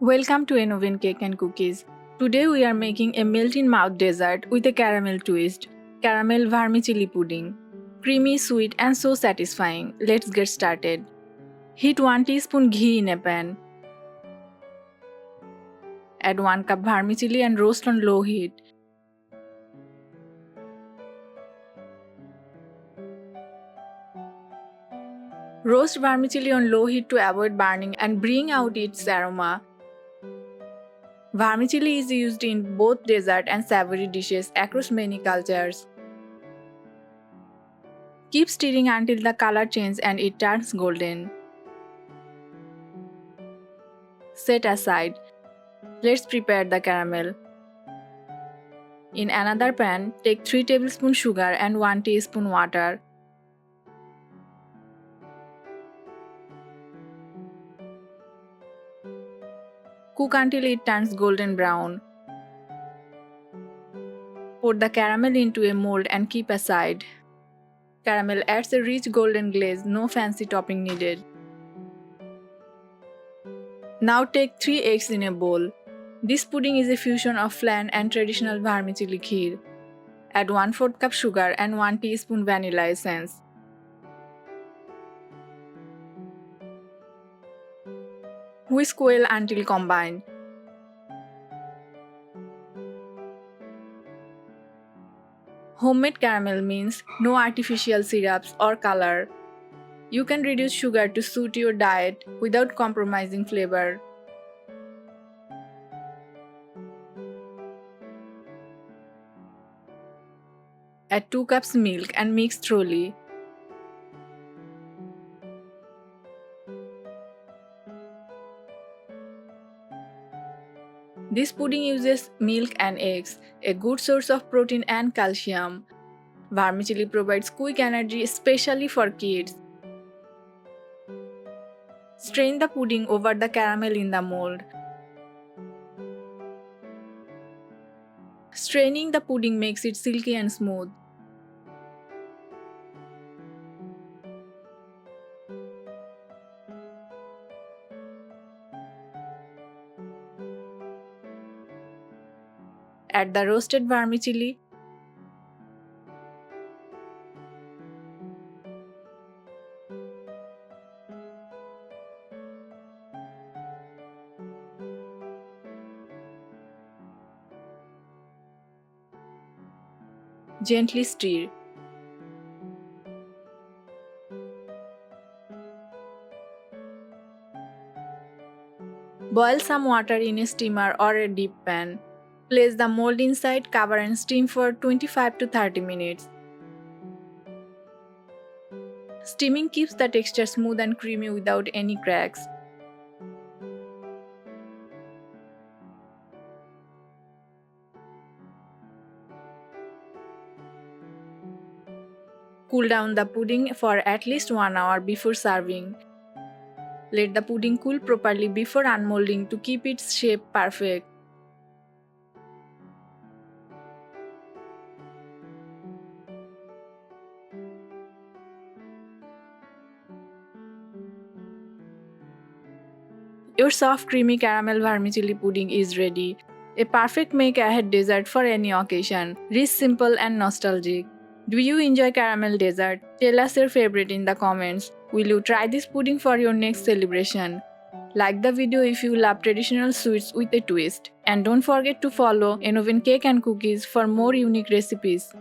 Welcome to Oven Cake and Cookies. Today we are making a melt-in-mouth dessert with a caramel twist, caramel vermicelli pudding. Creamy, sweet and so satisfying. Let's get started. Heat 1 teaspoon ghee in a pan. Add 1 cup vermicelli and roast on low heat. Roast vermicelli on low heat to avoid burning and bring out its aroma. Vermicelli is used in both dessert and savory dishes across many cultures. Keep stirring until the color changes and it turns golden. Set aside. Let's prepare the caramel. In another pan, take 3 tablespoons sugar and 1 teaspoon water. Cook until it turns golden brown. Pour the caramel into a mold and keep aside. Caramel adds a rich golden glaze, no fancy topping needed. Now take 3 eggs in a bowl. This pudding is a fusion of flan and traditional vermicelli kheer. Add 1/4 cup sugar and 1 teaspoon vanilla essence. Whisk well until combined. Homemade caramel means no artificial syrups or color. You can reduce sugar to suit your diet without compromising flavor. Add 2 cups milk and mix thoroughly. This pudding uses milk and eggs, a good source of protein and calcium. Vermicelli provides quick energy, especially for kids. Strain the pudding over the caramel in the mold. Straining the pudding makes it silky and smooth. Add the roasted vermicelli. Gently stir. Boil some water in a steamer or a deep pan. Place the mold inside, cover and steam for 25 to 30 minutes. Steaming keeps the texture smooth and creamy without any cracks. Cool down the pudding for at least 1 hour before serving. Let the pudding cool properly before unmolding to keep its shape perfect. Your soft creamy caramel vermicelli pudding is ready. A perfect make-ahead dessert for any occasion. Rich, simple and nostalgic. Do you enjoy caramel dessert? Tell us your favorite in the comments. Will you try this pudding for your next celebration? Like the video if you love traditional sweets with a twist. And don't forget to follow Oven Cake and Cookies for more unique recipes.